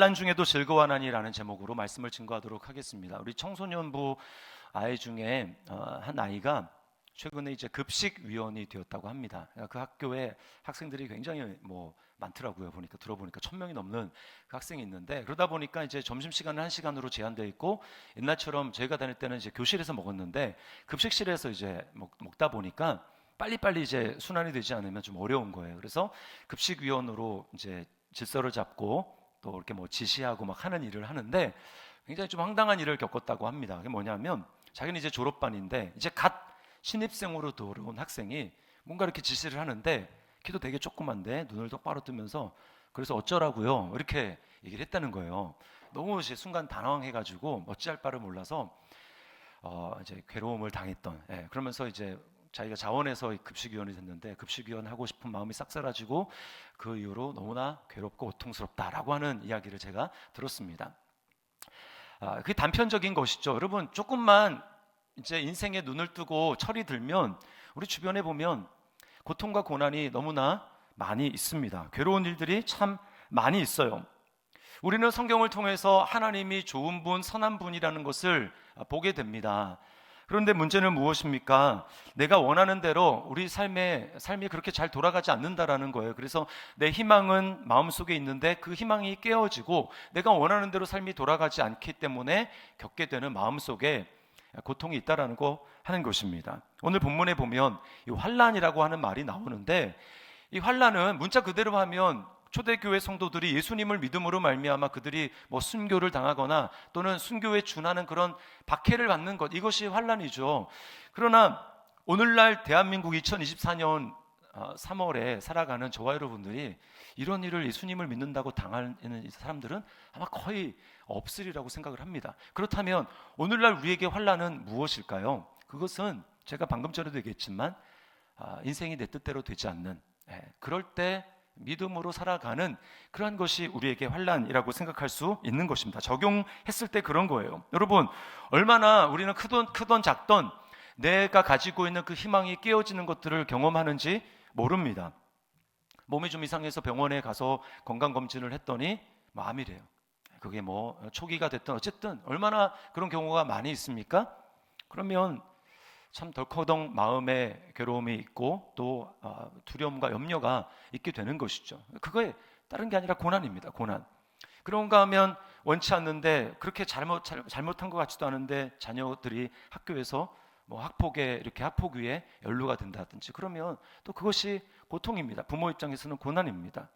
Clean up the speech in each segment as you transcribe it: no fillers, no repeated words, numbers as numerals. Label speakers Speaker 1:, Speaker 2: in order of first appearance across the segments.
Speaker 1: 환난 중에도 즐거워하나니라는 제목으로 말씀을 증거하도록 하겠습니다. 우리 청소년부 아이 중에 한 아이가 최근에 이제 급식위원이 되었다고 합니다. 그 학교에 학생들이 굉장히 많더라고요. 들어보니까 1,000명이 넘는 그 학생이 있는데, 그러다 보니까 이제 점심시간은 1시간으로 제한되어 있고, 옛날처럼 저희가 다닐 때는 이제 교실에서 먹었는데 급식실에서 이제 먹다 보니까 빨리빨리 이제 순환이 되지 않으면 좀 어려운 거예요. 그래서 급식위원으로 이제 질서를 잡고 또 이렇게 지시하고 막 하는 일을 하는데, 굉장히 좀 황당한 일을 겪었다고 합니다. 그게 뭐냐면, 자기는 이제 졸업반인데 이제 갓 신입생으로 들어온 학생이 뭔가 이렇게 지시를 하는데, 키도 되게 조그만데 눈을 똑바로 뜨면서 그래서 어쩌라고요? 이렇게 얘기를 했다는 거예요. 너무 이제 순간 당황해가지고 어찌할 바를 몰라서 이제 괴로움을 당했던. 그러면서 이제 자기가 자원해서 급식위원이 됐는데 급식위원 하고 싶은 마음이 싹 사라지고 그 이후로 너무나 괴롭고 고통스럽다라고 하는 이야기를 제가 들었습니다. 그게 단편적인 것이죠. 여러분, 조금만 이제 인생에 눈을 뜨고 철이 들면 우리 주변에 보면 고통과 고난이 너무나 많이 있습니다. 괴로운 일들이 참 많이 있어요. 우리는 성경을 통해서 하나님이 좋은 분, 선한 분이라는 것을 보게 됩니다. 그런데 문제는 무엇입니까? 내가 원하는 대로 우리 삶이 그렇게 잘 돌아가지 않는다라는 거예요. 그래서 내 희망은 마음속에 있는데 그 희망이 깨어지고 내가 원하는 대로 삶이 돌아가지 않기 때문에 겪게 되는 마음속에 고통이 있다라는 거 하는 것입니다. 오늘 본문에 보면 이 환난이라고 하는 말이 나오는데, 이 환난은 문자 그대로 하면 초대교회 성도들이 예수님을 믿음으로 말미암아 그들이 순교를 당하거나 또는 순교에 준하는 그런 박해를 받는 것, 이것이 환난이죠. 그러나 오늘날 대한민국 2024년 3월에 살아가는 저와 여러분들이 이런 일을 예수님을 믿는다고 당하는 사람들은 아마 거의 없으리라고 생각을 합니다. 그렇다면 오늘날 우리에게 환난은 무엇일까요? 그것은 제가 방금 전에도 얘기했지만 인생이 내 뜻대로 되지 않는, 그럴 때 믿음으로 살아가는 그러한 것이 우리에게 환난이라고 생각할 수 있는 것입니다. 적용했을 때 그런 거예요. 여러분, 얼마나 우리는 크던 작던 내가 가지고 있는 그 희망이 깨어지는 것들을 경험하는지 모릅니다. 몸이 좀 이상해서 병원에 가서 건강검진을 했더니 암이래요. 그게 초기가 됐든 어쨌든 얼마나 그런 경우가 많이 있습니까? 그러면 참 덜커덩 마음에 괴로움이 있고 또 두려움과 염려가 있게 되는 것이죠. 그거에 다른 게 아니라 고난입니다. 고난. 그런가 하면 원치 않는데 그렇게 잘못한 것 같지도 않은데 자녀들이 학교에서 학폭에 이렇게 학폭 위에 연루가 된다든지, 그러면 또 그것이 고통입니다. 부모 입장에서는 고난입니다.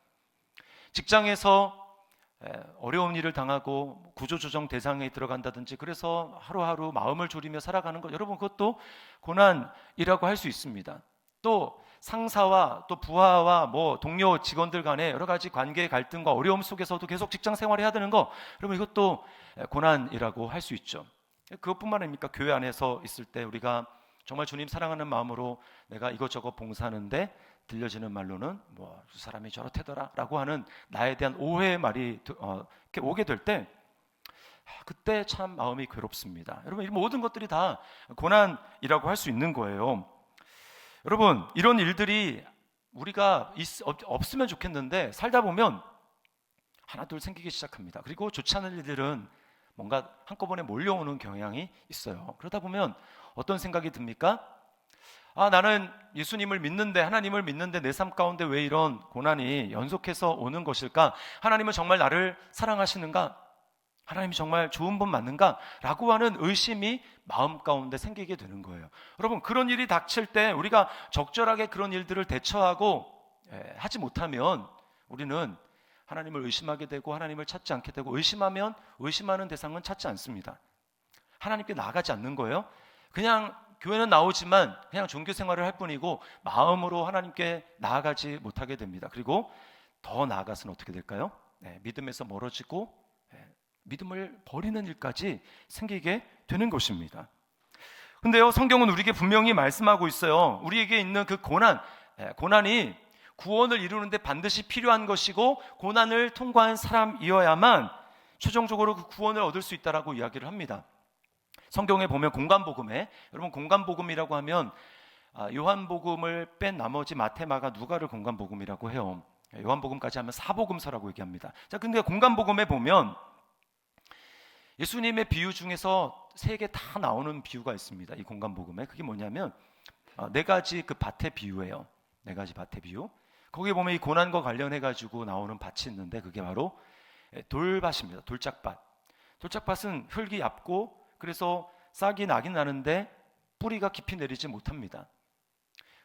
Speaker 1: 직장에서 어려운 일을 당하고 구조조정 대상에 들어간다든지, 그래서 하루하루 마음을 졸이며 살아가는 것, 여러분 그것도 고난이라고 할 수 있습니다. 또 상사와 또 부하와 동료 직원들 간의 여러 가지 관계 갈등과 어려움 속에서도 계속 직장 생활을 해야 되는 거, 여러분 이것도 고난이라고 할 수 있죠. 그것뿐만 아닙니까? 교회 안에서 있을 때 우리가 정말 주님 사랑하는 마음으로 내가 이것저것 봉사하는데 들려지는 말로는 그 사람이 저렇대더라 라고 하는 나에 대한 오해의 말이 이렇게 오게 될 때, 그때 참 마음이 괴롭습니다. 여러분, 이 모든 것들이 다 고난이라고 할 수 있는 거예요. 여러분, 이런 일들이 우리가 없으면 좋겠는데 살다 보면 하나 둘 생기기 시작합니다. 그리고 좋지 않은 일들은 뭔가 한꺼번에 몰려오는 경향이 있어요. 그러다 보면 어떤 생각이 듭니까? 나는 예수님을 믿는데, 하나님을 믿는데 내 삶 가운데 왜 이런 고난이 연속해서 오는 것일까? 하나님은 정말 나를 사랑하시는가? 하나님이 정말 좋은 분 맞는가? 라고 하는 의심이 마음 가운데 생기게 되는 거예요. 여러분, 그런 일이 닥칠 때 우리가 적절하게 그런 일들을 대처하고 하지 못하면 우리는 하나님을 의심하게 되고 하나님을 찾지 않게 되고, 의심하면 의심하는 대상은 찾지 않습니다. 하나님께 나아가지 않는 거예요. 그냥 교회는 나오지만 그냥 종교 생활을 할 뿐이고 마음으로 하나님께 나아가지 못하게 됩니다. 그리고 더 나아가서는 어떻게 될까요? 믿음에서 멀어지고 믿음을 버리는 일까지 생기게 되는 것입니다. 근데요, 성경은 우리에게 분명히 말씀하고 있어요. 우리에게 있는 그 고난이 구원을 이루는데 반드시 필요한 것이고 고난을 통과한 사람이어야만 최종적으로 그 구원을 얻을 수 있다라고 이야기를 합니다. 성경에 보면 공관복음에, 여러분 공관복음이라고 하면 요한복음을 뺀 나머지 마태, 마가, 누가를 공관복음이라고 해요. 요한복음까지 하면 사복음서라고 얘기합니다. 자, 근데 공간복음에 보면 예수님의 비유 중에서 3개 다 나오는 비유가 있습니다. 이 공간복음에. 그게 뭐냐면 4가지 그 밭의 비유예요. 4가지 밭의 비유. 거기에 보면 이 고난과 관련해 가지고 나오는 밭이 있는데 그게 바로 돌밭입니다. 돌짝밭. 돌짝밭은 흙이 얇고 그래서 싹이 나긴 나는데 뿌리가 깊이 내리지 못합니다.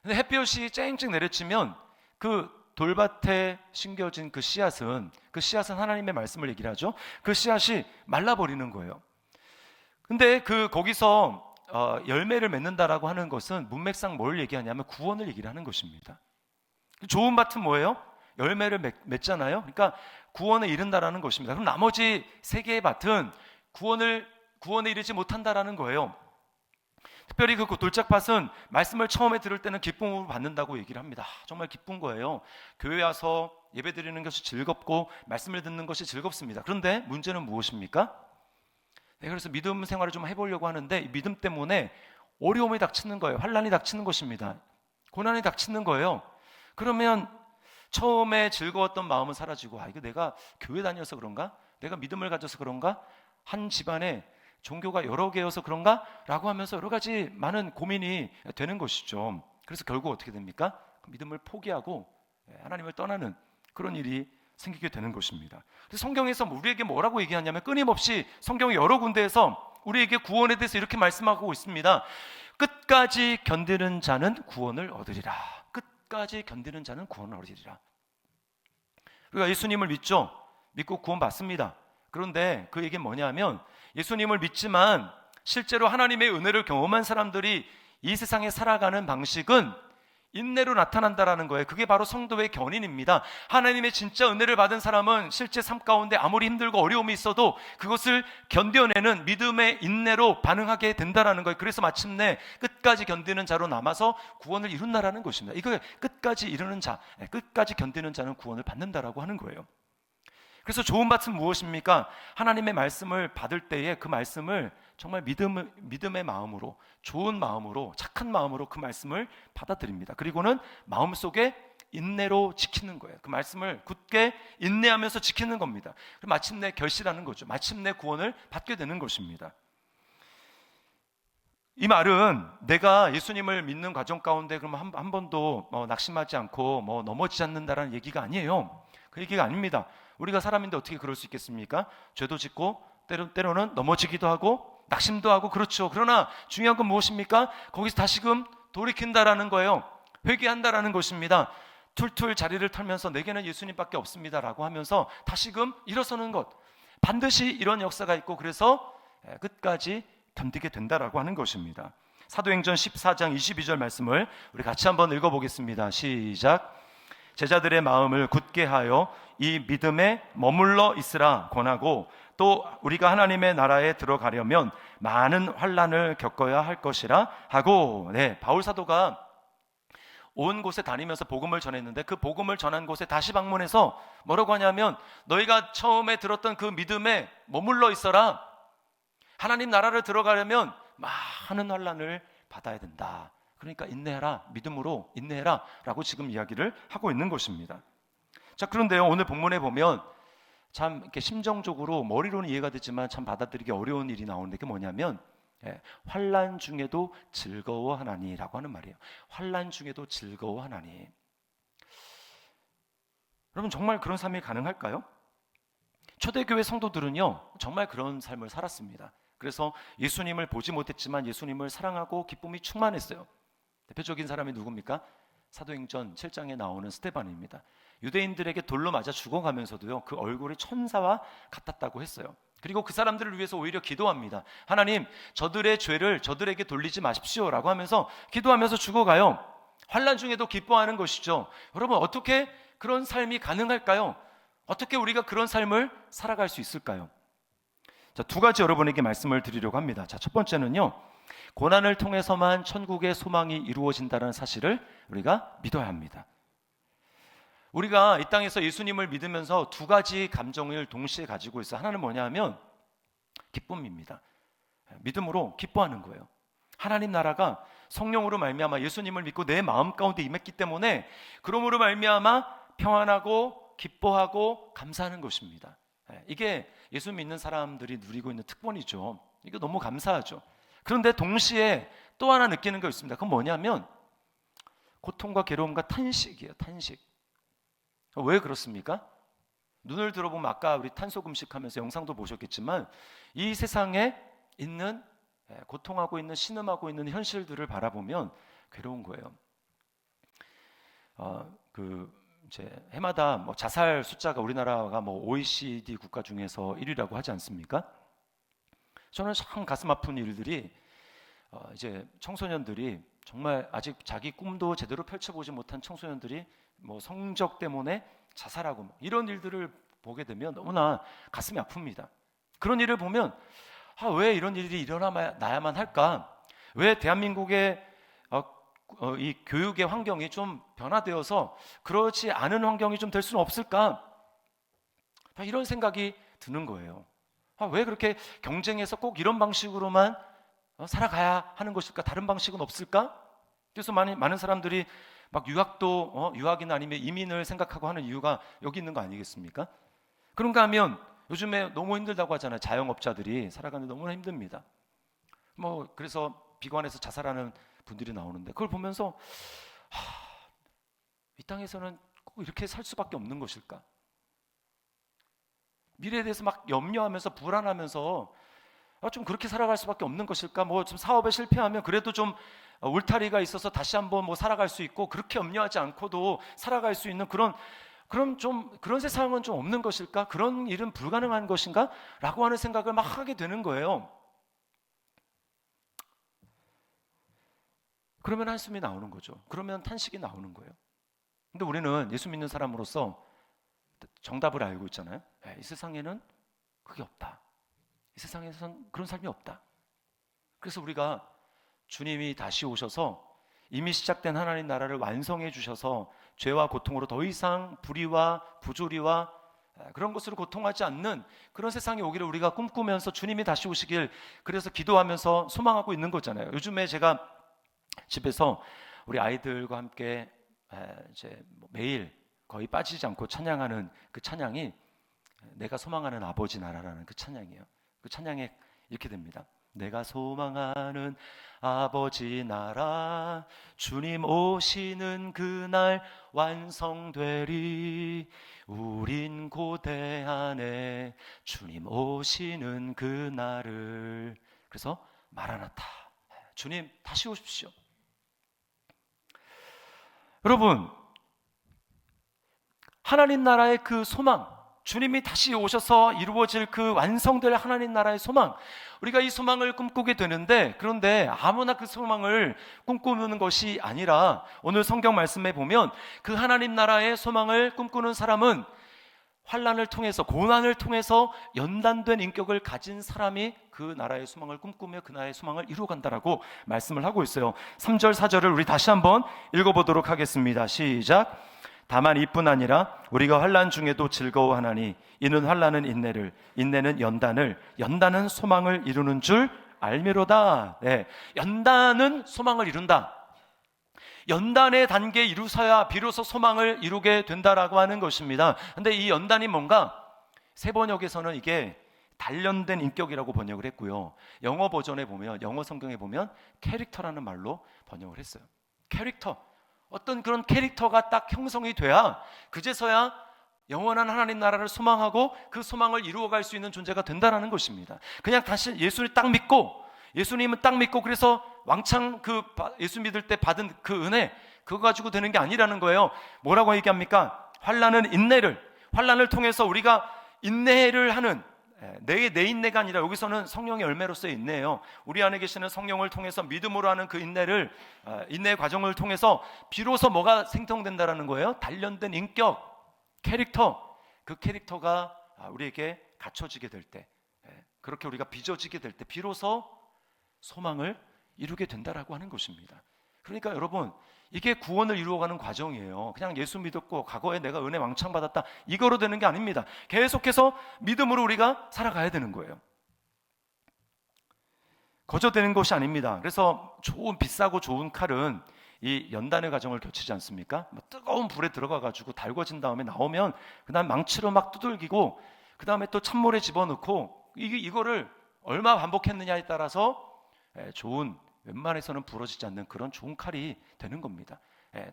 Speaker 1: 근데 햇볕이 쨍쨍 내려치면 그 돌밭에 심겨진 그 씨앗은 하나님의 말씀을 얘기를 하죠. 그 씨앗이 말라버리는 거예요. 근데 거기서 열매를 맺는다라고 하는 것은 문맥상 뭘 얘기하냐면 구원을 얘기를 하는 것입니다. 좋은 밭은 뭐예요? 열매를 맺잖아요. 그러니까 구원에 이른다라는 것입니다. 그럼 나머지 3개의 밭은 구원에 이르지 못한다라는 거예요. 특별히 그 돌짝밭은 말씀을 처음에 들을 때는 기쁨으로 받는다고 얘기를 합니다. 정말 기쁜 거예요. 교회 와서 예배 드리는 것이 즐겁고 말씀을 듣는 것이 즐겁습니다. 그런데 문제는 무엇입니까? 그래서 믿음 생활을 좀 해보려고 하는데 이 믿음 때문에 어려움이 닥치는 거예요. 환난이 닥치는 것입니다. 고난이 닥치는 거예요. 그러면 처음에 즐거웠던 마음은 사라지고 이거 내가 교회 다녀서 그런가? 내가 믿음을 가져서 그런가? 한 집안에 종교가 여러 개여서 그런가? 라고 하면서 여러 가지 많은 고민이 되는 것이죠. 그래서 결국 어떻게 됩니까? 믿음을 포기하고 하나님을 떠나는 그런 일이 생기게 되는 것입니다. 그래서 성경에서 우리에게 뭐라고 얘기하냐면 끊임없이 성경의 여러 군데에서 우리에게 구원에 대해서 이렇게 말씀하고 있습니다. 끝까지 견디는 자는 구원을 얻으리라. 끝까지 견디는 자는 구원을 얻으리라. 우리가 예수님을 믿죠? 믿고 구원 받습니다. 그런데 그 얘기는 뭐냐면 예수님을 믿지만 실제로 하나님의 은혜를 경험한 사람들이 이 세상에 살아가는 방식은 인내로 나타난다라는 거예요. 그게 바로 성도의 견인입니다. 하나님의 진짜 은혜를 받은 사람은 실제 삶 가운데 아무리 힘들고 어려움이 있어도 그것을 견뎌내는 믿음의 인내로 반응하게 된다라는 거예요. 그래서 마침내 끝까지 견디는 자로 남아서 구원을 이룬다라는 것입니다. 이거 끝까지 이루는 자, 끝까지 견디는 자는 구원을 받는다라고 하는 거예요. 그래서 좋은 밭은 무엇입니까? 하나님의 말씀을 받을 때에 그 말씀을 정말 믿음의 마음으로, 좋은 마음으로, 착한 마음으로 그 말씀을 받아들입니다. 그리고는 마음속에 인내로 지키는 거예요. 그 말씀을 굳게 인내하면서 지키는 겁니다. 그리고 마침내 결실하는 거죠. 마침내 구원을 받게 되는 것입니다. 이 말은 내가 예수님을 믿는 과정 가운데 그러면 한 번도 낙심하지 않고 넘어지지 않는다라는 얘기가 아니에요. 그 얘기가 아닙니다. 우리가 사람인데 어떻게 그럴 수 있겠습니까? 죄도 짓고 때로는 넘어지기도 하고 낙심도 하고 그렇죠. 그러나 중요한 건 무엇입니까? 거기서 다시금 돌이킨다라는 거예요. 회개한다라는 것입니다. 툴툴 자리를 털면서 내게는 예수님밖에 없습니다라고 하면서 다시금 일어서는 것. 반드시 이런 역사가 있고 그래서 끝까지 견디게 된다라고 하는 것입니다. 사도행전 14장 22절 말씀을 우리 같이 한번 읽어보겠습니다. 시작. 제자들의 마음을 굳게 하여 이 믿음에 머물러 있으라 권하고 또 우리가 하나님의 나라에 들어가려면 많은 환난을 겪어야 할 것이라 하고 바울 사도가 온 곳에 다니면서 복음을 전했는데 그 복음을 전한 곳에 다시 방문해서 뭐라고 하냐면 너희가 처음에 들었던 그 믿음에 머물러 있어라. 하나님 나라를 들어가려면 많은 환난을 받아야 된다. 그러니까 인내하라, 믿음으로 인내해라 라고 지금 이야기를 하고 있는 것입니다. 자, 그런데요, 오늘 본문에 보면 참 이렇게 심정적으로 머리로는 이해가 되지만 참 받아들이기 어려운 일이 나오는데 그게 뭐냐면 환난 중에도 즐거워하나니라고 하는 말이에요. 환난 중에도 즐거워하나니. 여러분 정말 그런 삶이 가능할까요? 초대교회 성도들은요 정말 그런 삶을 살았습니다. 그래서 예수님을 보지 못했지만 예수님을 사랑하고 기쁨이 충만했어요. 대표적인 사람이 누굽니까? 사도행전 7장에 나오는 스데반입니다. 유대인들에게 돌로 맞아 죽어가면서도요 그 얼굴이 천사와 같았다고 했어요. 그리고 그 사람들을 위해서 오히려 기도합니다. 하나님, 저들의 죄를 저들에게 돌리지 마십시오 라고 하면서 기도하면서 죽어가요. 환난 중에도 기뻐하는 것이죠. 여러분 어떻게 그런 삶이 가능할까요? 어떻게 우리가 그런 삶을 살아갈 수 있을까요? 자, 2가지 여러분에게 말씀을 드리려고 합니다. 자, 첫 번째는요, 고난을 통해서만 천국의 소망이 이루어진다는 사실을 우리가 믿어야 합니다. 우리가 이 땅에서 예수님을 믿으면서 2가지 감정을 동시에 가지고 있어요. 하나는 뭐냐 하면 기쁨입니다. 믿음으로 기뻐하는 거예요. 하나님 나라가 성령으로 말미암아 예수님을 믿고 내 마음 가운데 임했기 때문에 그러므로 말미암아 평안하고 기뻐하고 감사하는 것입니다. 이게 예수 믿는 사람들이 누리고 있는 특권이죠. 이거 너무 감사하죠. 그런데 동시에 또 하나 느끼는 거 있습니다. 그건 뭐냐면 고통과 괴로움과 탄식이에요. 탄식. 왜 그렇습니까? 눈을 들어보면 아까 우리 탄소금식 하면서 영상도 보셨겠지만 이 세상에 있는 고통하고 있는 신음하고 있는 현실들을 바라보면 괴로운 거예요. 이제 해마다 뭐 자살 숫자가 우리나라가 뭐 OECD 국가 중에서 1위라고 하지 않습니까? 저는 참 가슴 아픈 일들이 이제 청소년들이 정말 아직 자기 꿈도 제대로 펼쳐보지 못한 청소년들이 뭐 성적 때문에 자살하고 뭐 이런 일들을 보게 되면 너무나 가슴이 아픕니다. 그런 일을 보면 왜 이런 일이 일어나야만 할까? 왜 대한민국의 이 교육의 환경이 좀 변화되어서 그렇지 않은 환경이 좀 될 수는 없을까? 이런 생각이 드는 거예요. 왜 그렇게 경쟁해서 꼭 이런 방식으로만 살아가야 하는 것일까? 다른 방식은 없을까? 그래서 많은 사람들이 막 유학이나 아니면 이민을 생각하고 하는 이유가 여기 있는 거 아니겠습니까? 그런가 하면 요즘에 너무 힘들다고 하잖아요. 자영업자들이 살아가는 데 너무나 힘듭니다. 그래서 비관해서 자살하는 분들이 나오는데 그걸 보면서 이 땅에서는 꼭 이렇게 살 수밖에 없는 것일까? 미래에 대해서 막 염려하면서 불안하면서 좀 그렇게 살아갈 수밖에 없는 것일까? 좀 사업에 실패하면 그래도 좀 울타리가 있어서 다시 한번 살아갈 수 있고 그렇게 염려하지 않고도 살아갈 수 있는 그런 세상은 좀 없는 것일까? 그런 일은 불가능한 것인가? 라고 하는 생각을 막 하게 되는 거예요. 그러면 한숨이 나오는 거죠. 그러면 탄식이 나오는 거예요. 근데 우리는 예수 믿는 사람으로서 정답을 알고 있잖아요. 이 세상에는 그게 없다. 이 세상에선 그런 삶이 없다. 그래서 우리가 주님이 다시 오셔서 이미 시작된 하나님 나라를 완성해 주셔서 죄와 고통으로 더 이상 불의와 부조리와 그런 것으로 고통하지 않는 그런 세상이 오기를 우리가 꿈꾸면서 주님이 다시 오시길 그래서 기도하면서 소망하고 있는 거잖아요. 요즘에 제가 집에서 우리 아이들과 함께 이제 매일 거의 빠지지 않고 찬양하는 그 찬양이 내가 소망하는 아버지 나라라는 그 찬양이에요. 그 찬양에 이렇게 됩니다. 내가 소망하는 아버지 나라 주님 오시는 그날 완성되리 우린 고대하네 주님 오시는 그날을 그래서 마라나타 주님 다시 오십시오. 여러분 하나님 나라의 그 소망 주님이 다시 오셔서 이루어질 그 완성될 하나님 나라의 소망 우리가 이 소망을 꿈꾸게 되는데 그런데 아무나 그 소망을 꿈꾸는 것이 아니라 오늘 성경 말씀에 보면 그 하나님 나라의 소망을 꿈꾸는 사람은 환난을 통해서 고난을 통해서 연단된 인격을 가진 사람이 그 나라의 소망을 꿈꾸며 그 나라의 소망을 이루어간다라고 말씀을 하고 있어요. 3절 4절을 우리 다시 한번 읽어보도록 하겠습니다. 시작. 다만 이뿐 아니라 우리가 환난 중에도 즐거워하나니 이는 환난은 인내를 인내는 연단을 연단은 소망을 이루는 줄 알미로다. 연단은 소망을 이룬다. 연단의 단계에 이루서야 비로소 소망을 이루게 된다라고 하는 것입니다. 근데 이 연단이 뭔가 세 번역에서는 이게 단련된 인격이라고 번역을 했고요. 영어 버전에 보면 영어 성경에 보면 캐릭터라는 말로 번역을 했어요. 캐릭터 어떤 그런 캐릭터가 딱 형성이 돼야 그제서야 영원한 하나님 나라를 소망하고 그 소망을 이루어갈 수 있는 존재가 된다는 것입니다. 그냥 다시 예수를 딱 믿고 예수님은 딱 믿고 그래서 왕창 예수 믿을 때 받은 그 은혜 그거 가지고 되는 게 아니라는 거예요. 뭐라고 얘기합니까? 환난을 통해서 우리가 인내를 하는 내 인내가 아니라 여기서는 성령의 열매로서의 인내예요. 우리 안에 계시는 성령을 통해서 믿음으로 하는 그 인내의 과정을 통해서 비로소 뭐가 생성된다라는 거예요? 단련된 인격, 캐릭터. 그 캐릭터가 우리에게 갖춰지게 될 때, 그렇게 우리가 빚어지게 될 때 비로소 소망을 이루게 된다라고 하는 것입니다. 그러니까 여러분 이게 구원을 이루어가는 과정이에요. 그냥 예수 믿었고 과거에 내가 은혜 왕창 받았다 이거로 되는 게 아닙니다. 계속해서 믿음으로 우리가 살아가야 되는 거예요. 거저 되는 것이 아닙니다. 그래서 비싸고 좋은 칼은 이 연단의 과정을 거치지 않습니까? 뜨거운 불에 들어가 가지고 달궈진 다음에 나오면 그다음 망치로 막 두들기고 그다음에 또 찬물에 집어넣고 이거를 얼마 반복했느냐에 따라서 좋은, 웬만해서는 부러지지 않는 그런 좋은 칼이 되는 겁니다.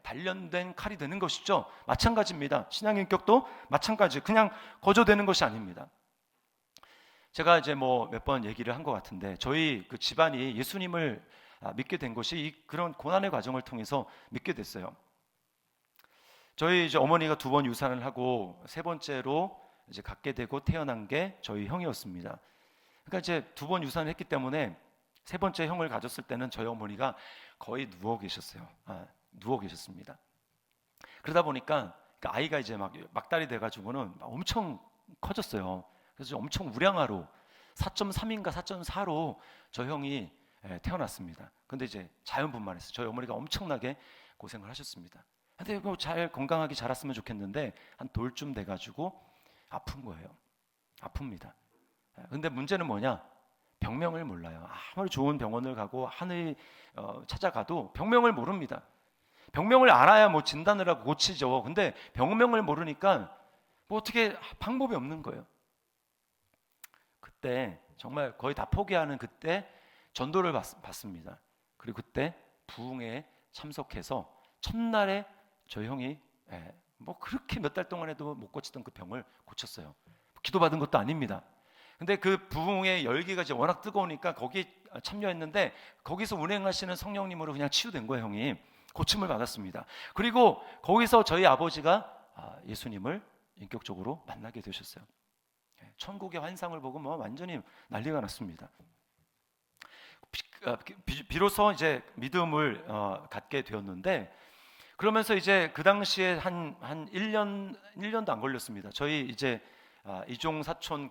Speaker 1: 단련된 칼이 되는 것이죠. 마찬가지입니다. 신앙의 인격도 마찬가지, 그냥 거저되는 것이 아닙니다. 제가 이제 뭐 몇 번 얘기를 한 것 같은데 저희 그 집안이 예수님을 믿게 된 것이 그런 고난의 과정을 통해서 믿게 됐어요. 저희 이제 어머니가 2번 유산을 하고 3번째로 이제 갖게 되고 태어난 게 저희 형이었습니다. 그러니까 이제 2번 유산을 했기 때문에 3번째 형을 가졌을 때는 저희 어머니가 거의 누워 계셨어요. 누워 계셨습니다. 그러다 보니까 그 아이가 이제 막달이 돼가지고는 엄청 커졌어요. 그래서 엄청 우량아로 4.3인가 4.4로 저 형이 태어났습니다. 근데 이제 자연분만해서 저희 어머니가 엄청나게 고생을 하셨습니다. 근데 뭐 잘 건강하게 자랐으면 좋겠는데 한 돌쯤 돼가지고 아픈 거예요. 아픕니다. 근데 문제는 뭐냐? 병명을 몰라요. 아무리 좋은 병원을 가고 하늘 찾아가도 병명을 모릅니다. 병명을 알아야 뭐 진단을 하고 고치죠. 근데 병명을 모르니까 뭐 어떻게 방법이 없는 거예요. 그때 정말 거의 다 포기하는 그때 전도를 받습니다. 그리고 그때 부흥회에 참석해서 첫날에 저 형이 뭐 그렇게 몇 달 동안 해도 못 고치던 그 병을 고쳤어요. 기도받은 것도 아닙니다. 근데 그 부흥의 열기가 이제 워낙 뜨거우니까 거기 참여했는데 거기서 운행하시는 성령님으로 그냥 치유된 거예요. 형이 고침을 받았습니다. 그리고 거기서 저희 아버지가 예수님을 인격적으로 만나게 되셨어요. 천국의 환상을 보고 뭐 완전히 난리가 났습니다. 비로소 이제 믿음을 갖게 되었는데 그러면서 이제 그 당시에 한 1년도 안 걸렸습니다. 저희 이제 이종 사촌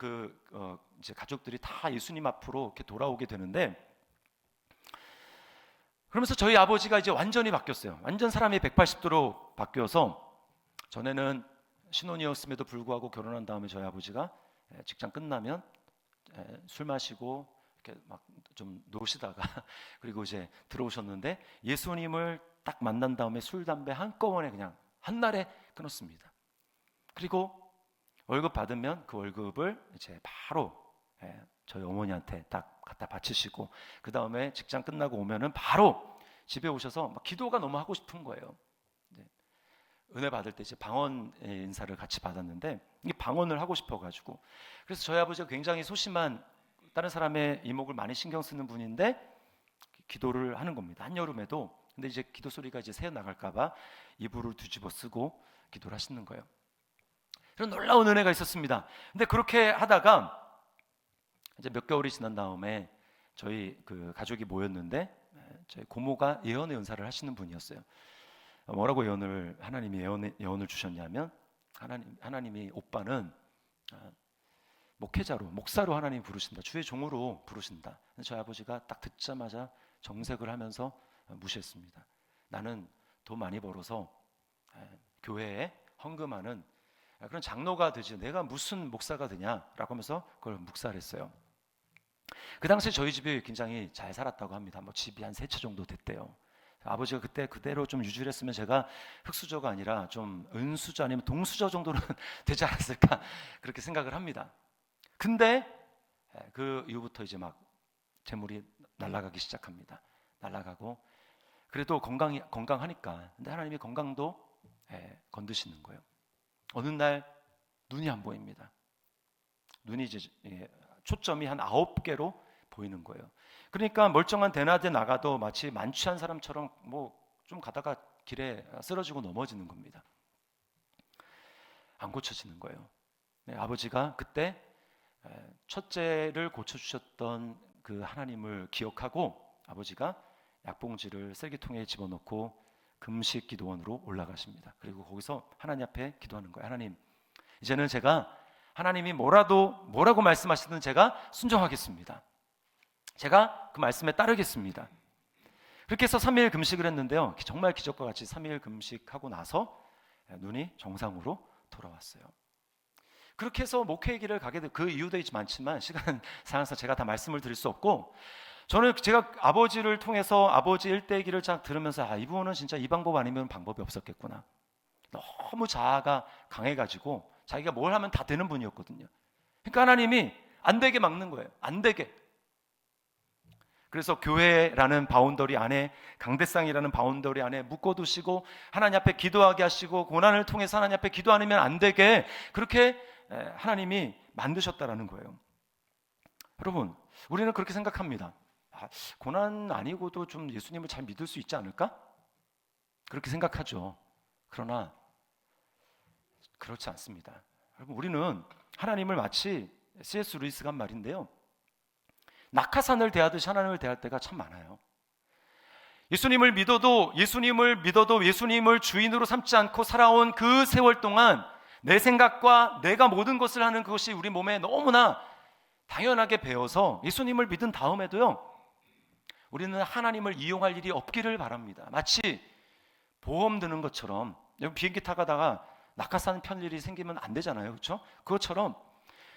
Speaker 1: 이제 가족들이 다 예수님 앞으로 이렇게 돌아오게 되는데 그러면서 저희 아버지가 이제 완전히 바뀌었어요. 완전 사람이 180도로 바뀌어서 전에는 신혼이었음에도 불구하고 결혼한 다음에 저희 아버지가 직장 끝나면 술 마시고 이렇게 막 좀 노시다가 그리고 이제 들어오셨는데 예수님을 딱 만난 다음에 술 담배 한꺼번에 그냥 한날에 끊었습니다. 그리고 월급 받으면 그 월급을 이제 바로 저희 어머니한테 딱 갖다 바치시고 그 다음에 직장 끝나고 오면은 바로 집에 오셔서 막 기도가 너무 하고 싶은 거예요. 은혜 받을 때 이제 방언의 인사를 같이 받았는데 이 방언을 하고 싶어가지고 그래서 저희 아버지가 굉장히 소심한 다른 사람의 이목을 많이 신경 쓰는 분인데 기도를 하는 겁니다. 한여름에도. 근데 이제 기도 소리가 이제 새어 나갈까봐 이불을 뒤집어 쓰고 기도를 하시는 거예요. 그런 놀라운 은혜가 있었습니다. 근데 그렇게 하다가 이제 몇 개월이 지난 다음에 저희 그 가족이 모였는데 저희 고모가 예언의 은사를 하시는 분이었어요. 뭐라고 하나님이 예언을 주셨냐면 하나님이 오빠는 목회자로 목사로 하나님 부르신다. 주의 종으로 부르신다. 저희 아버지가 딱 듣자마자 정색을 하면서 무시했습니다. 나는 돈 많이 벌어서 교회에 헌금하는 그런 장로가 되지 내가 무슨 목사가 되냐라고 하면서 그걸 묵살했어요. 그 당시에 저희 집이 굉장히 잘 살았다고 합니다. 뭐 집이 한 3채 정도 됐대요. 아버지가 그때 그대로 좀 유지를 했으면 제가 흑수저가 아니라 좀 은수저 아니면 동수저 정도는 되지 않았을까 그렇게 생각을 합니다. 근데 그 이후부터 이제 막 재물이 날아가기 시작합니다. 날아가고 그래도 건강하니까 근데 하나님이 건강도 건드시는 거예요. 어느 날 눈이 안 보입니다. 눈이 이제 초점이 한 9개로 보이는 거예요. 그러니까 멀쩡한 대낮에 나가도 마치 만취한 사람처럼 뭐 좀 가다가 길에 쓰러지고 넘어지는 겁니다. 안 고쳐지는 거예요. 아버지가 그때 첫째를 고쳐주셨던 그 하나님을 기억하고 아버지가 약봉지를 쓰레기통에 집어넣고 금식 기도원으로 올라가십니다. 그리고 거기서 하나님 앞에 기도하는 거예요. 하나님, 이제는 제가 하나님이 뭐라고 말씀하시든 제가 순종하겠습니다. 제가 그 말씀에 따르겠습니다. 그렇게 해서 3일 금식을 했는데요. 정말 기적과 같이 3일 금식하고 나서 눈이 정상으로 돌아왔어요. 그렇게 해서 목회의 길을 가게 된 그 이유도 많지만 시간 상황상 제가 다 말씀을 드릴 수 없고 저는 제가 아버지를 통해서 아버지 일대기를 쫙 들으면서 이분은 진짜 이 방법 아니면 방법이 없었겠구나. 너무 자아가 강해가지고 자기가 뭘 하면 다 되는 분이었거든요. 그러니까 하나님이 안 되게 막는 거예요. 안 되게. 그래서 교회라는 바운더리 안에, 강대상이라는 바운더리 안에 묶어두시고 하나님 앞에 기도하게 하시고 고난을 통해서 하나님 앞에 기도 안 하면 안 되게 그렇게 하나님이 만드셨다라는 거예요. 여러분, 우리는 그렇게 생각합니다. 고난 아니고도 좀 예수님을 잘 믿을 수 있지 않을까? 그렇게 생각하죠. 그러나 그렇지 않습니다. 여러분, 우리는 하나님을 마치 C.S. 루이스가 한 말인데요, 낙하산을 대하듯이 하나님을 대할 때가 참 많아요. 예수님을 믿어도 예수님을 주인으로 삼지 않고 살아온 그 세월 동안 내 생각과 내가 모든 것을 하는 그것이 우리 몸에 너무나 당연하게 배어서 예수님을 믿은 다음에도요, 우리는 하나님을 이용할 일이 없기를 바랍니다. 마치 보험 드는 것처럼, 비행기 타가다가 낙하산 편 일이 생기면 안 되잖아요, 그렇죠? 그것처럼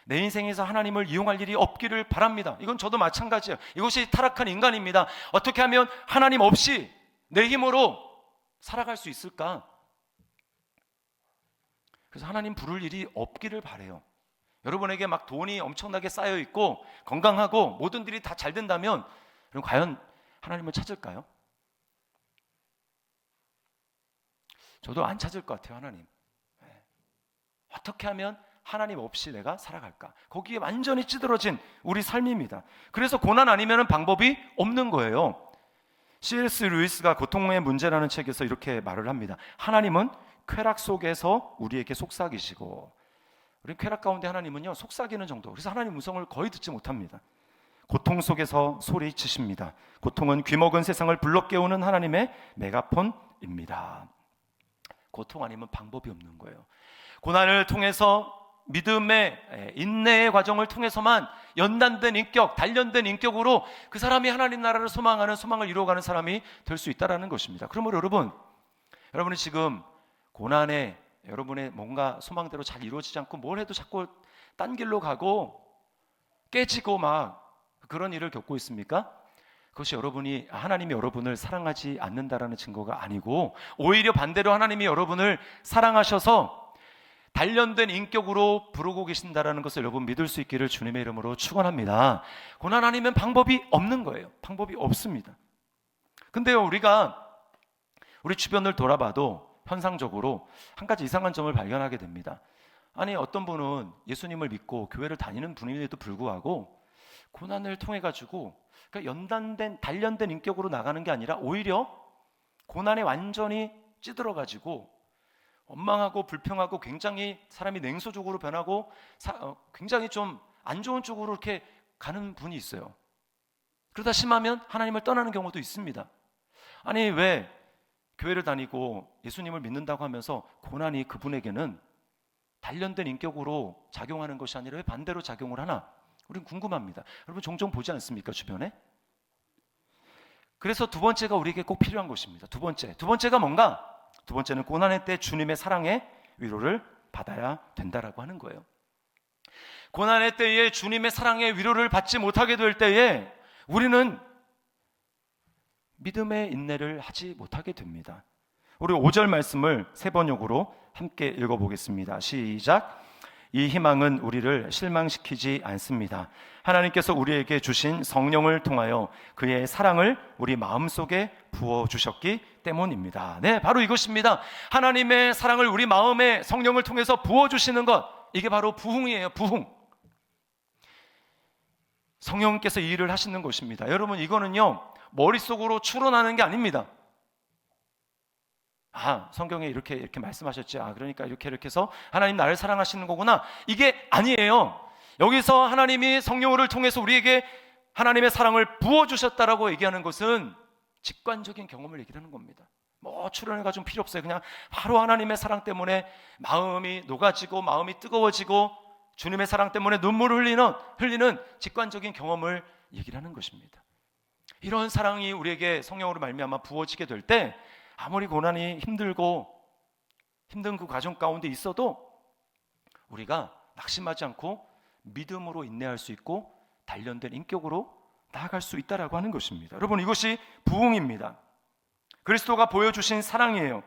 Speaker 1: 내 인생에서 하나님을 이용할 일이 없기를 바랍니다. 이건 저도 마찬가지예요. 이것이 타락한 인간입니다. 어떻게 하면 하나님 없이 내 힘으로 살아갈 수 있을까? 그래서 하나님 부를 일이 없기를 바라요. 여러분에게 막 돈이 엄청나게 쌓여 있고 건강하고 모든 일이 다 잘 된다면 그럼 과연 하나님을 찾을까요? 저도 안 찾을 것 같아요, 하나님. 어떻게 하면 하나님 없이 내가 살아갈까? 거기에 완전히 찌들어진 우리 삶입니다. 그래서 고난 아니면 방법이 없는 거예요. C.S. 루이스가 고통의 문제라는 책에서 이렇게 말을 합니다. 하나님은 쾌락 속에서 우리에게 속삭이시고, 우리 쾌락 가운데 하나님은요 속삭이는 정도. 그래서 하나님 음성을 거의 듣지 못합니다. 고통 속에서 소리치십니다. 고통은 귀먹은 세상을 불러 깨우는 하나님의 메가폰입니다. 고통 아니면 방법이 없는 거예요. 고난을 통해서 믿음의 인내의 과정을 통해서만 연단된 인격, 단련된 인격으로 그 사람이 하나님 나라를 소망하는, 소망을 이루어가는 사람이 될 수 있다는 것입니다. 그러므로 여러분이 지금 고난에 여러분의 뭔가 소망대로 잘 이루어지지 않고 뭘 해도 자꾸 딴 길로 가고 깨지고 막 그런 일을 겪고 있습니까? 그것이 하나님이 여러분을 사랑하지 않는다라는 증거가 아니고, 오히려 반대로 하나님이 여러분을 사랑하셔서 단련된 인격으로 부르고 계신다라는 것을 여러분 믿을 수 있기를 주님의 이름으로 축원합니다. 고난 아니면 방법이 없는 거예요. 방법이 없습니다. 근데요, 우리 주변을 돌아봐도 현상적으로 한 가지 이상한 점을 발견하게 됩니다. 아니, 어떤 분은 예수님을 믿고 교회를 다니는 분임에도 불구하고 고난을 통해 가지고 그러니까 단련된 인격으로 나가는 게 아니라 오히려 고난에 완전히 찌들어 가지고 원망하고 불평하고 굉장히 사람이 냉소적으로 변하고 굉장히 좀 안 좋은 쪽으로 이렇게 가는 분이 있어요. 그러다 심하면 하나님을 떠나는 경우도 있습니다. 아니, 왜 교회를 다니고 예수님을 믿는다고 하면서 고난이 그분에게는 단련된 인격으로 작용하는 것이 아니라 왜 반대로 작용을 하나? 우린 궁금합니다. 여러분 종종 보지 않습니까, 주변에? 그래서 두 번째가 우리에게 꼭 필요한 것입니다. 두 번째가 뭔가? 두 번째는 고난의 때 주님의 사랑의 위로를 받아야 된다라고 하는 거예요. 고난의 때에 주님의 사랑의 위로를 받지 못하게 될 때에 우리는 믿음의 인내를 하지 못하게 됩니다. 우리 5절 말씀을 세 번역으로 함께 읽어보겠습니다. 시작. 이 희망은 우리를 실망시키지 않습니다. 하나님께서 우리에게 주신 성령을 통하여 그의 사랑을 우리 마음속에 부어주셨기 때문입니다. 네, 바로 이것입니다. 하나님의 사랑을 우리 마음에 성령을 통해서 부어주시는 것, 이게 바로 부흥이에요. 부흥. 성령께서 이 일을 하시는 것입니다. 여러분, 이거는요 머릿속으로 추론하는 게 아닙니다. 성경에 이렇게 말씀하셨지. 그러니까 이렇게 해서 하나님 나를 사랑하시는 거구나. 이게 아니에요. 여기서 하나님이 성령을 통해서 우리에게 하나님의 사랑을 부어주셨다라고 얘기하는 것은 직관적인 경험을 얘기하는 겁니다. 추론해가지고 필요 없어요. 그냥 바로 하나님의 사랑 때문에 마음이 녹아지고 마음이 뜨거워지고 주님의 사랑 때문에 눈물을 흘리는 직관적인 경험을 얘기를 하는 것입니다. 이런 사랑이 우리에게 성령으로 말미암아 부어지게 될 때 아무리 고난이 힘들고 힘든 그 과정 가운데 있어도 우리가 낙심하지 않고 믿음으로 인내할 수 있고 단련된 인격으로 나아갈 수 있다라고 하는 것입니다. 여러분, 이것이 부흥입니다. 그리스도가 보여주신 사랑이에요.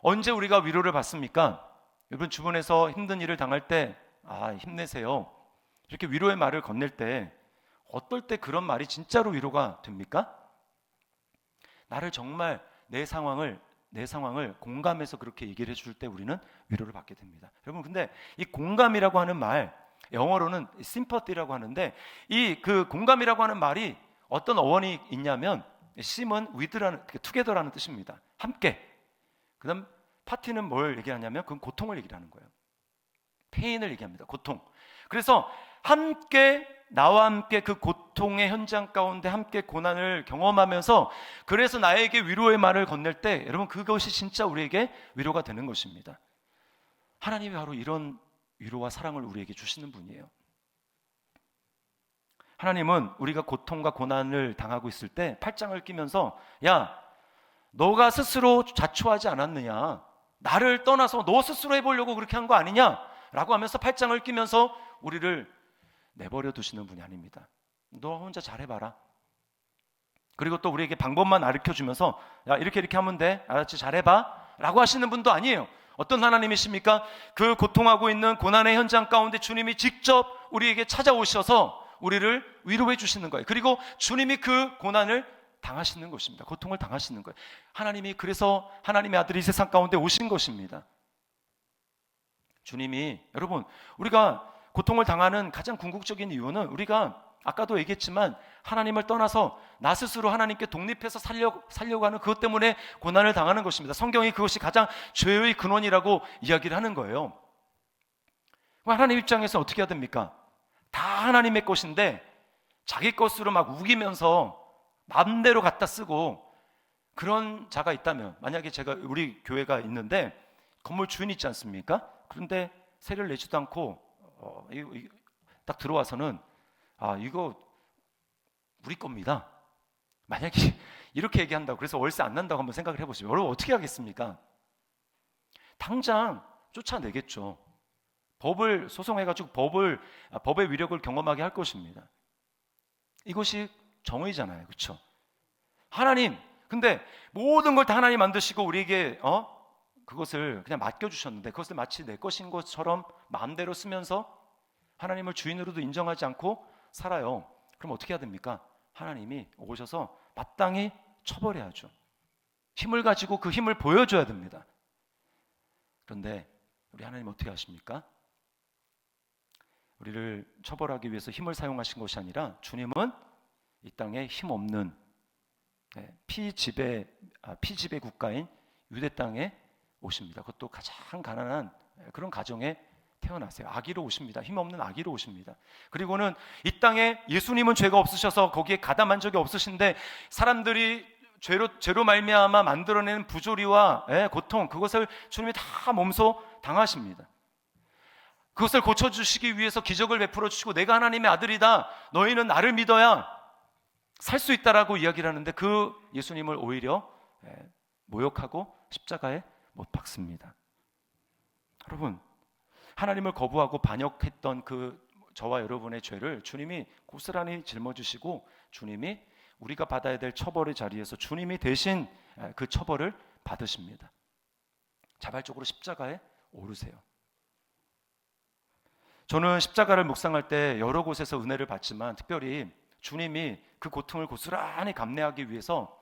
Speaker 1: 언제 우리가 위로를 받습니까? 여러분, 주변에서 힘든 일을 당할 때 힘내세요, 이렇게 위로의 말을 건넬 때 어떨 때 그런 말이 진짜로 위로가 됩니까? 나를 정말 내 상황을 공감해서 그렇게 얘기를 해줄 때 우리는 위로를 받게 됩니다. 여러분, 근데 이 공감이라고 하는 말, 영어로는 sympathy라고 하는데, 이 그 공감이라고 하는 말이 어떤 어원이 있냐면, 심은 with라는, together라는 뜻입니다. 함께. 그다음 파티는 뭘 얘기하냐면, 그건 고통을 얘기하는 거예요. 페인을 얘기합니다. 고통. 그래서 함께, 나와 함께 그 고통의 현장 가운데 함께 고난을 경험하면서, 그래서 나에게 위로의 말을 건넬 때, 여러분, 그것이 진짜 우리에게 위로가 되는 것입니다. 하나님이 바로 이런 위로와 사랑을 우리에게 주시는 분이에요. 하나님은 우리가 고통과 고난을 당하고 있을 때 팔짱을 끼면서, 야, 너가 스스로 자초하지 않았느냐, 나를 떠나서 너 스스로 해보려고 그렇게 한 거 아니냐 라고 하면서 팔짱을 끼면서 우리를 내버려 두시는 분이 아닙니다. 너 혼자 잘해봐라. 그리고 또 우리에게 방법만 가르쳐주면서, 야, 이렇게 하면 돼, 알았지, 잘해봐 라고 하시는 분도 아니에요. 어떤 하나님이십니까? 그 고통하고 있는 고난의 현장 가운데 주님이 직접 우리에게 찾아오셔서 우리를 위로해 주시는 거예요. 그리고 주님이 그 고난을 당하시는 것입니다. 고통을 당하시는 거예요. 하나님이, 그래서 하나님의 아들이 이 세상 가운데 오신 것입니다. 주님이, 여러분, 우리가 고통을 당하는 가장 궁극적인 이유는, 우리가 아까도 얘기했지만 하나님을 떠나서 나 스스로 하나님께 독립해서 살려고 하는 그것 때문에 고난을 당하는 것입니다. 성경이 그것이 가장 죄의 근원이라고 이야기를 하는 거예요. 하나님 입장에서 어떻게 해야 됩니까? 다 하나님의 것인데 자기 것으로 막 우기면서 마음대로 갖다 쓰고, 그런 자가 있다면, 만약에 우리 교회가 있는데 건물 주인이 있지 않습니까? 그런데 세를 내지도 않고 딱 들어와서는, 이거 우리 겁니다, 만약에 이렇게 얘기한다고, 그래서 월세 안 난다고 한번 생각을 해보시죠. 여러분, 어떻게 하겠습니까? 당장 쫓아내겠죠. 법을 소송해가지고 법의 위력을 경험하게 할 것입니다. 이것이 정의잖아요, 그렇죠? 하나님, 근데 모든 걸 다 하나님 만드시고 우리에게 그것을 그냥 맡겨주셨는데, 그것을 마치 내 것인 것처럼 마음대로 쓰면서 하나님을 주인으로도 인정하지 않고 살아요. 그럼 어떻게 해야 됩니까? 하나님이 오셔서 마땅히 처벌해야죠. 힘을 가지고 그 힘을 보여줘야 됩니다. 그런데 우리 하나님 어떻게 하십니까? 우리를 처벌하기 위해서 힘을 사용하신 것이 아니라, 주님은 이 땅에 힘없는 피지배 국가인 유대 땅에 오십니다. 그것도 가장 가난한 그런 가정에 태어나세요. 아기로 오십니다. 힘없는 아기로 오십니다. 그리고는 이 땅에 예수님은 죄가 없으셔서 거기에 가담한 적이 없으신데, 사람들이 죄로 말미암아 만들어내는 부조리와 고통, 그것을 주님이 다 몸소 당하십니다. 그것을 고쳐주시기 위해서 기적을 베풀어 주시고, 내가 하나님의 아들이다, 너희는 나를 믿어야 살 수 있다라고 이야기를 하는데, 그 예수님을 오히려 모욕하고 십자가에 못 박습니다. 여러분, 하나님을 거부하고 반역했던 그 저와 여러분의 죄를 주님이 고스란히 짊어지시고, 주님이 우리가 받아야 될 처벌의 자리에서 주님이 대신 그 처벌을 받으십니다. 자발적으로 십자가에 오르세요. 저는 십자가를 묵상할 때 여러 곳에서 은혜를 받지만, 특별히 주님이 그 고통을 고스란히 감내하기 위해서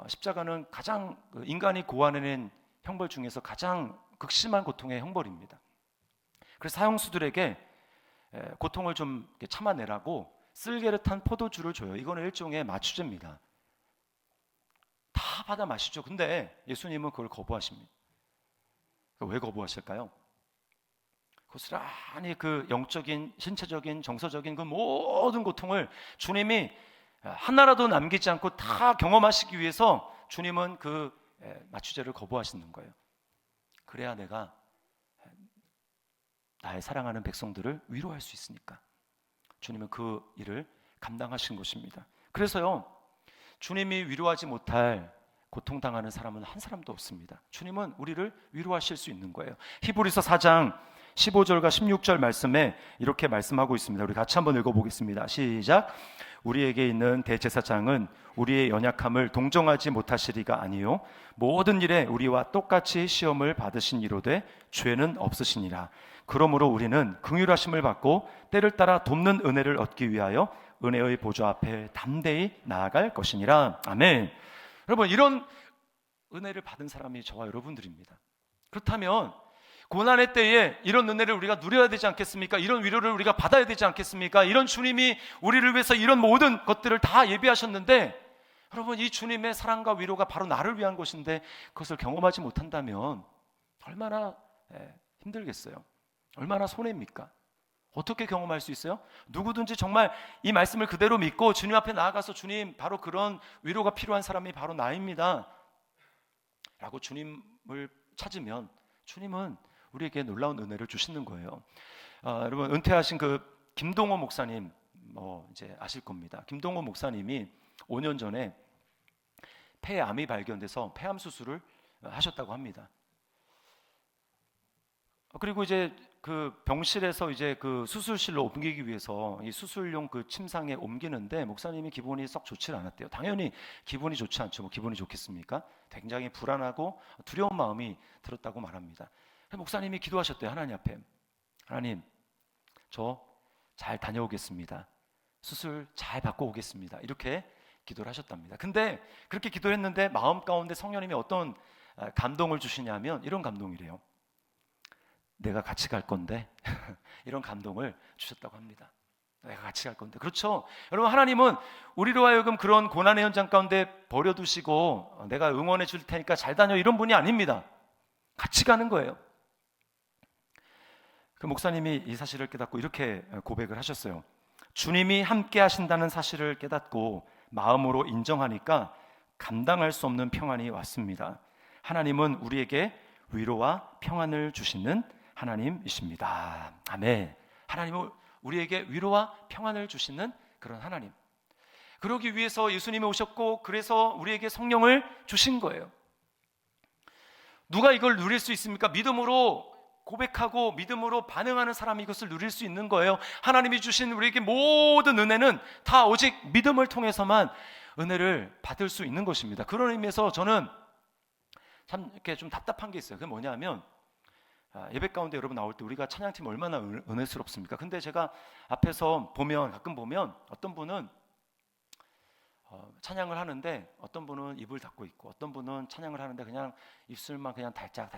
Speaker 1: 십자가는 가장 인간이 고안해낸 형벌 중에서 가장 극심한 고통의 형벌입니다. 그래서 사형수들에게 고통을 좀 참아내라고 쓸개를 탄 포도주를 줘요. 이거는 일종의 마취제입니다. 다 받아 마시죠. 근데 예수님은 그걸 거부하십니다. 왜 거부하실까요? 고스란히 그 영적인, 신체적인, 정서적인 그 모든 고통을 주님이 하나라도 남기지 않고 다 경험하시기 위해서 주님은 그 마취제를 거부하시는 거예요. 그래야 내가 나의 사랑하는 백성들을 위로할 수 있으니까. 주님은 그 일을 감당하신 것입니다. 그래서요, 주님이 위로하지 못할 고통당하는 사람은 한 사람도 없습니다. 주님은 우리를 위로하실 수 있는 거예요. 히브리서 4장 15절과 16절 말씀에 이렇게 말씀하고 있습니다. 우리 같이 한번 읽어보겠습니다. 시작. 우리에게 있는 대제사장은 우리의 연약함을 동정하지 못하시리가 아니요 모든 일에 우리와 똑같이 시험을 받으신 이로되 죄는 없으시니라. 그러므로 우리는 긍휼하심을 받고 때를 따라 돕는 은혜를 얻기 위하여 은혜의 보좌 앞에 담대히 나아갈 것이니라. 아멘. 여러분, 이런 은혜를 받은 사람이 저와 여러분들입니다. 그렇다면 고난의 때에 이런 은혜를 우리가 누려야 되지 않겠습니까? 이런 위로를 우리가 받아야 되지 않겠습니까? 이런 주님이 우리를 위해서 이런 모든 것들을 다 예비하셨는데, 여러분, 이 주님의 사랑과 위로가 바로 나를 위한 것인데 그것을 경험하지 못한다면 얼마나 힘들겠어요? 얼마나 손해입니까? 어떻게 경험할 수 있어요? 누구든지 정말 이 말씀을 그대로 믿고 주님 앞에 나아가서 주님, 바로 그런 위로가 필요한 사람이 바로 나입니다 라고 주님을 찾으면 주님은 우리에게 놀라운 은혜를 주시는 거예요. 여러분, 은퇴하신 그 김동호 목사님 이제 아실 겁니다. 김동호 목사님이 5년 전에 폐암이 발견돼서 폐암 수술을 하셨다고 합니다. 그리고 이제 그 병실에서 이제 그 수술실로 옮기기 위해서 이 수술용 그 침상에 옮기는데 목사님이 기분이 썩 좋지 않았대요. 당연히 기분이 좋지 않죠. 뭐 기분이 좋겠습니까? 굉장히 불안하고 두려운 마음이 들었다고 말합니다. 목사님이 기도하셨대요. 하나님 앞에. 하나님, 저 잘 다녀오겠습니다. 수술 잘 받고 오겠습니다. 이렇게 기도를 하셨답니다. 근데 그렇게 기도했는데 마음 가운데 성령님이 어떤 감동을 주시냐면 이런 감동이래요. 내가 같이 갈 건데 이런 감동을 주셨다고 합니다. 내가 같이 갈 건데. 그렇죠. 여러분, 하나님은 우리로 하여금 그런 고난의 현장 가운데 버려두시고 내가 응원해 줄 테니까 잘 다녀 이런 분이 아닙니다. 같이 가는 거예요. 그 목사님이 이 사실을 깨닫고 이렇게 고백을 하셨어요. 주님이 함께 하신다는 사실을 깨닫고 마음으로 인정하니까 감당할 수 없는 평안이 왔습니다. 하나님은 우리에게 위로와 평안을 주시는 하나님이십니다. 아멘. 하나님은 우리에게 위로와 평안을 주시는 그런 하나님. 그러기 위해서 예수님이 오셨고 그래서 우리에게 성령을 주신 거예요. 누가 이걸 누릴 수 있습니까? 믿음으로 고백하고 믿음으로 반응하는 사람이 이것을 누릴 수 있는 거예요. 하나님이 주신 우리에게 모든 은혜는 다 오직 믿음을 통해서만 은혜를 받을 수 있는 것입니다. 그런 의미에서 저는 참 이렇게 좀 답답한 게 있어요. 그게 뭐냐면 예배 가운데 여러분 나올 때 우리가 찬양팀 얼마나 은혜스럽습니까? 근데 제가 앞에서 가끔 보면 어떤 분은 찬양을 하는데 어떤 분은 입을 닫고 있고 어떤 분은 찬양을 하는데 그냥 입술만 그냥 달짝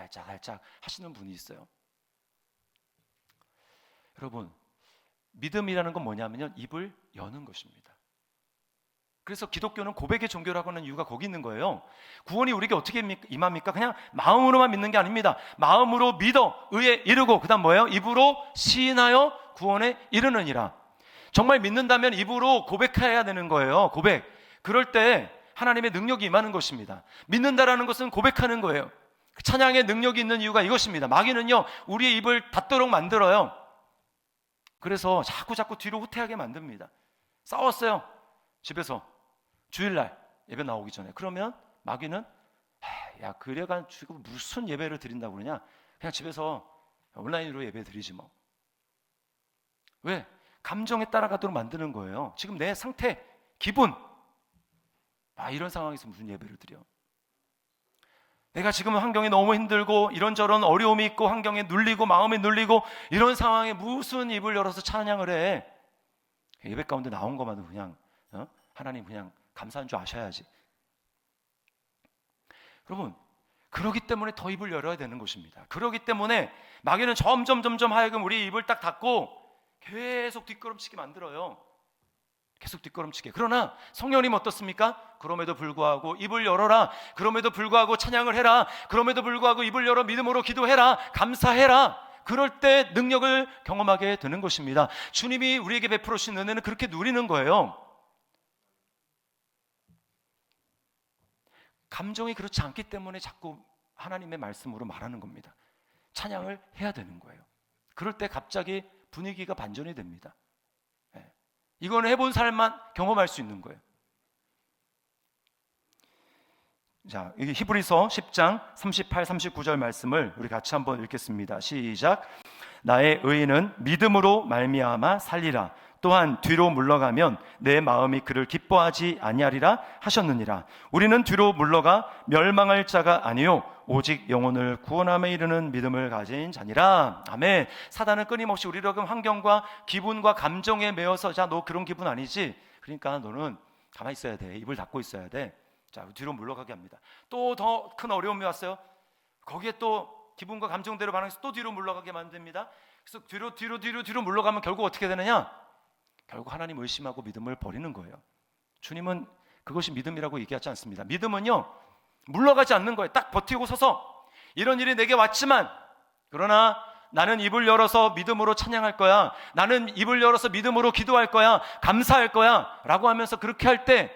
Speaker 1: 하시는 분이 있어요. 여러분, 믿음이라는 건 뭐냐면요, 입을 여는 것입니다. 그래서 기독교는 고백의 종교라고 하는 이유가 거기 있는 거예요. 구원이 우리에게 어떻게 임합니까? 그냥 마음으로만 믿는 게 아닙니다. 마음으로 믿어 의에 이르고 그다음 뭐예요? 입으로 시인하여 구원에 이르느니라. 정말 믿는다면 입으로 고백해야 되는 거예요. 고백. 그럴 때 하나님의 능력이 임하는 것입니다. 믿는다라는 것은 고백하는 거예요. 찬양의 능력이 있는 이유가 이것입니다. 마귀는요, 우리의 입을 닫도록 만들어요. 그래서 자꾸 뒤로 후퇴하게 만듭니다. 싸웠어요. 집에서 주일날 예배 나오기 전에. 그러면 마귀는 야, 그래가지고 무슨 예배를 드린다고 그러냐? 그냥 집에서 온라인으로 예배 드리지 뭐. 왜? 감정에 따라가도록 만드는 거예요. 지금 내 상태, 기분, 이런 상황에서 무슨 예배를 드려? 내가 지금 환경이 너무 힘들고 이런저런 어려움이 있고 환경에 눌리고 마음에 눌리고 이런 상황에 무슨 입을 열어서 찬양을 해? 예배 가운데 나온 것만도 그냥 하나님 그냥 감사한 줄 아셔야지. 여러분, 그러기 때문에 더 입을 열어야 되는 것입니다. 그러기 때문에 마귀는 점점 하여금 우리 입을 딱 닫고 계속 뒷걸음치게 만들어요. 계속 뒷걸음치게. 그러나 성령님 어떻습니까? 그럼에도 불구하고 입을 열어라. 그럼에도 불구하고 찬양을 해라. 그럼에도 불구하고 입을 열어 믿음으로 기도해라. 감사해라. 그럴 때 능력을 경험하게 되는 것입니다. 주님이 우리에게 베풀어 주신 은혜는 그렇게 누리는 거예요. 감정이 그렇지 않기 때문에 자꾸 하나님의 말씀으로 말하는 겁니다. 찬양을 해야 되는 거예요. 그럴 때 갑자기 분위기가 반전이 됩니다. 이거는 해본 사람만 경험할 수 있는 거예요. 자, 여기 히브리서 10장 38, 39절 말씀을 우리 같이 한번 읽겠습니다. 시작. 나의 의인은 믿음으로 말미암아 살리라. 또한 뒤로 물러가면 내 마음이 그를 기뻐하지 아니하리라 하셨느니라. 우리는 뒤로 물러가 멸망할 자가 아니요 오직 영혼을 구원함에 이르는 믿음을 가진 자니라. 아멘. 사단은 끊임없이 우리를 환경과 기분과 감정에 매여서, 자, 너 그런 기분 아니지? 그러니까 너는 가만히 있어야 돼. 입을 닫고 있어야 돼. 자, 뒤로 물러가게 합니다. 또 더 큰 어려움이 왔어요. 거기에 또 기분과 감정대로 반응해서 또 뒤로 물러가게 만듭니다. 그래서 뒤로 물러가면 결국 어떻게 되느냐? 결국 하나님 의심하고 믿음을 버리는 거예요. 주님은 그것이 믿음이라고 얘기하지 않습니다. 믿음은요, 물러가지 않는 거예요. 딱 버티고 서서 이런 일이 내게 왔지만, 그러나 나는 입을 열어서 믿음으로 찬양할 거야, 나는 입을 열어서 믿음으로 기도할 거야, 감사할 거야 라고 하면서 그렇게 할 때,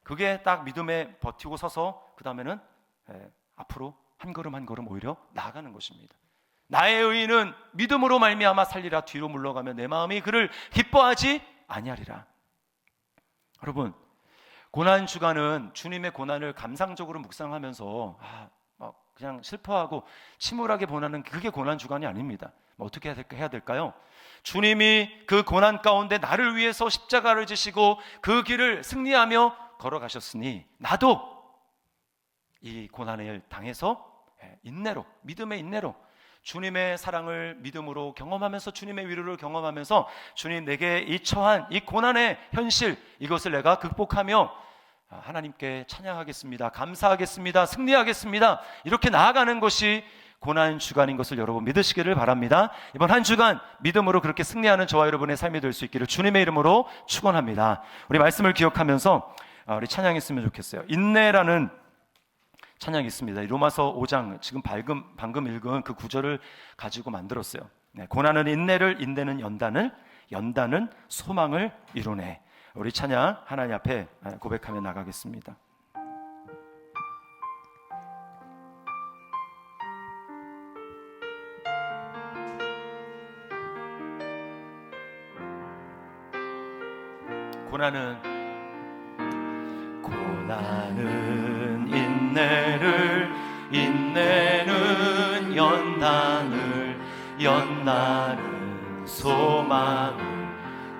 Speaker 1: 그게 딱 믿음에 버티고 서서 그 다음에는 앞으로 한 걸음 한 걸음 오히려 나아가는 것입니다. 나의 의인은 믿음으로 말미암아 살리라. 뒤로 물러가면 내 마음이 그를 기뻐하지 아니하리라. 여러분, 고난 주간은 주님의 고난을 감상적으로 묵상하면서 그냥 슬퍼하고 침울하게 보내는, 그게 고난 주간이 아닙니다. 어떻게 해야 될까요? 주님이 그 고난 가운데 나를 위해서 십자가를 지시고 그 길을 승리하며 걸어가셨으니, 나도 이 고난을 당해서 인내로, 믿음의 인내로 주님의 사랑을 믿음으로 경험하면서, 주님의 위로를 경험하면서, 주님 내게 이 처한 이 고난의 현실, 이것을 내가 극복하며 하나님께 찬양하겠습니다, 감사하겠습니다, 승리하겠습니다, 이렇게 나아가는 것이 고난 주간인 것을 여러분 믿으시기를 바랍니다. 이번 한 주간 믿음으로 그렇게 승리하는 저와 여러분의 삶이 될 수 있기를 주님의 이름으로 축원합니다. 우리 말씀을 기억하면서 우리 찬양했으면 좋겠어요. 인내라는 찬양이 있습니다. 로마서 5장, 지금 방금 읽은 그 구절을 가지고 만들었어요. 고난은 인내를, 인내는 연단을, 연단은 소망을 이루네. 우리 찬양 하나님 앞에 고백하며 나가겠습니다. 고난은 인내를, 인내는 연단을, 연단은 소망을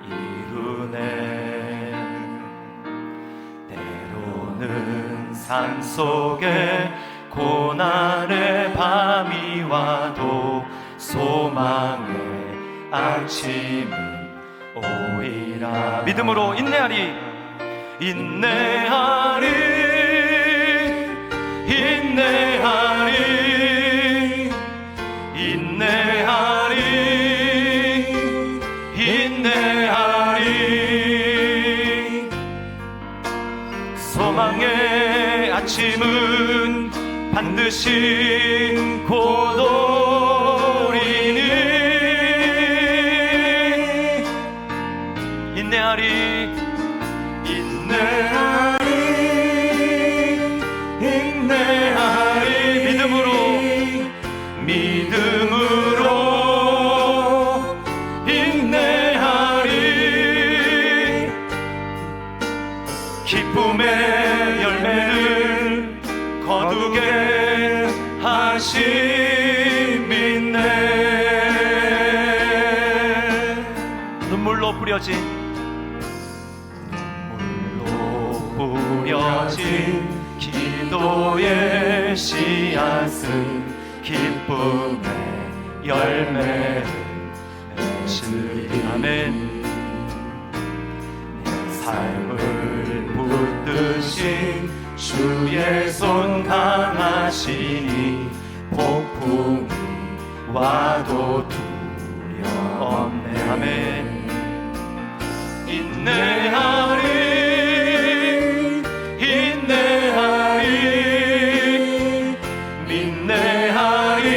Speaker 1: 이루네. 때로는 산속에 고난의 밤이 와도 소망의 아침은 오이라. 믿음으로 인내하리, 인내하리, 인내하리, 인내하리, 인내하리. 소망의 아침은 반드시 곧 오리니. 인내하리, 인내하리, 인내하리. 믿음으로, 믿음으로 인내하리. 기쁨의 열매를 거두게 하심 있네. 눈물로 뿌려진 기도의 씨앗은 기쁨의 열매를 맺으리. 아멘. 내 삶을 붙드신 주의 손 강하시니 폭풍이 와도 두려움없네. 아멘. 인내하리, 인내하리, 인내하리,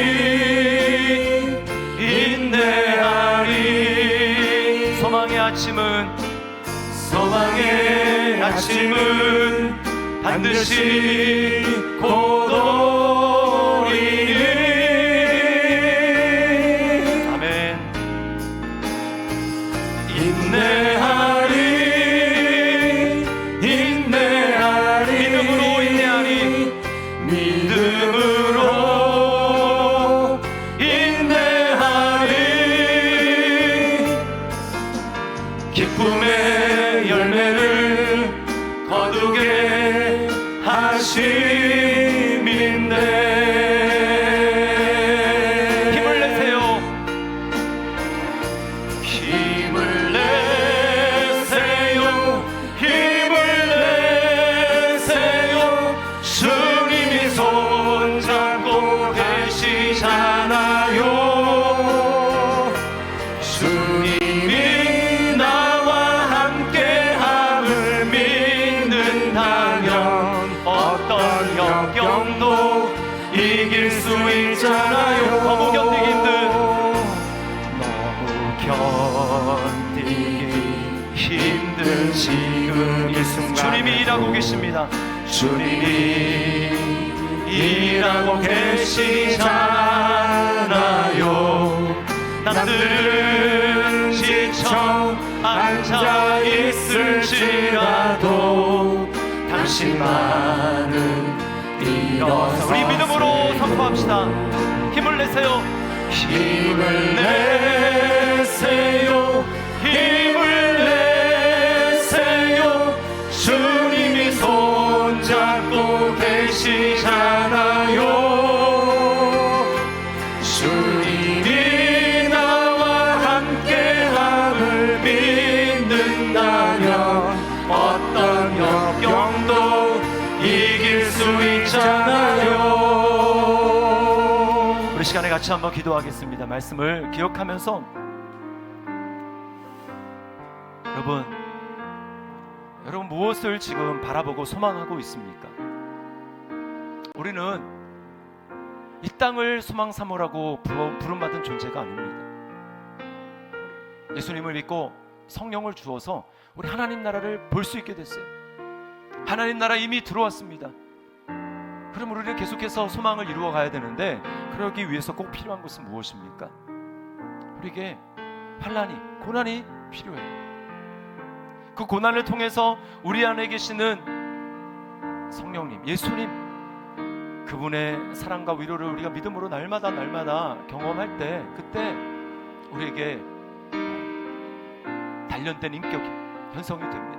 Speaker 1: 인내하리. 소망의 아침은, 소망의 아침은 반드시 곧 오리니. 아멘. 인내하리, 믿음으로 인내하리. 역경도 이길 수 있잖아요. 너무 견디기 힘든 지금 이 순간 주님이 일하고 계십니다. 주님이 일하고 계시잖아요. 남들은 지쳐 앉아 있을지라도 당신만은 일어서 우리 믿음으로 선포합시다. 힘을 내세요. 힘을 내세요. 힘을 내세요. 주님이 손잡고 계시잖아요. 주님이 나와 함께함을 믿는다면 어떤 역경도 이길 수 있잖아요. 우리 시간에 같이 한번 기도하겠습니다. 말씀을 기억하면서 여러분 무엇을 지금 바라보고 소망하고 있습니까? 우리는 이 땅을 소망 삼으라고 부름받은 존재가 아닙니다. 예수님을 믿고 성령을 주어서 우리 하나님 나라를 볼 수 있게 됐어요. 하나님 나라 이미 들어왔습니다. 그럼 우리는 계속해서 소망을 이루어 가야 되는데, 그러기 위해서 꼭 필요한 것은 무엇입니까? 우리에게 환난이, 고난이 필요해요. 그 고난을 통해서 우리 안에 계시는 성령님, 예수님, 그분의 사랑과 위로를 우리가 믿음으로 날마다 경험할 때, 그때 우리에게 단련된 인격이 형성이 됩니다.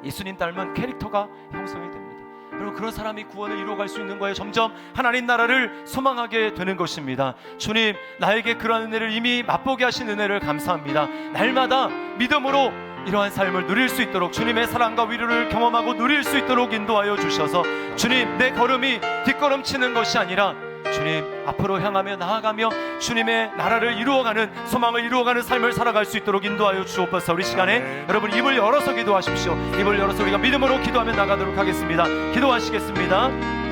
Speaker 1: 예수님 닮은 캐릭터가 형성이 됩니다. 여러분, 그런 사람이 구원을 이루어갈 수 있는 거예요. 점점 하나님 나라를 소망하게 되는 것입니다. 주님, 나에게 그러한 은혜를 이미 맛보게 하신 은혜를 감사합니다. 날마다 믿음으로 이러한 삶을 누릴 수 있도록, 주님의 사랑과 위로를 경험하고 누릴 수 있도록 인도하여 주셔서, 주님, 내 걸음이 뒷걸음치는 것이 아니라 주님 앞으로 향하며 나아가며 주님의 나라를 이루어가는, 소망을 이루어가는 삶을 살아갈 수 있도록 인도하여 주옵소서. 우리 시간에 여러분 입을 열어서 기도하십시오. 입을 열어서 우리가 믿음으로 기도하며 나가도록 하겠습니다. 기도하시겠습니다.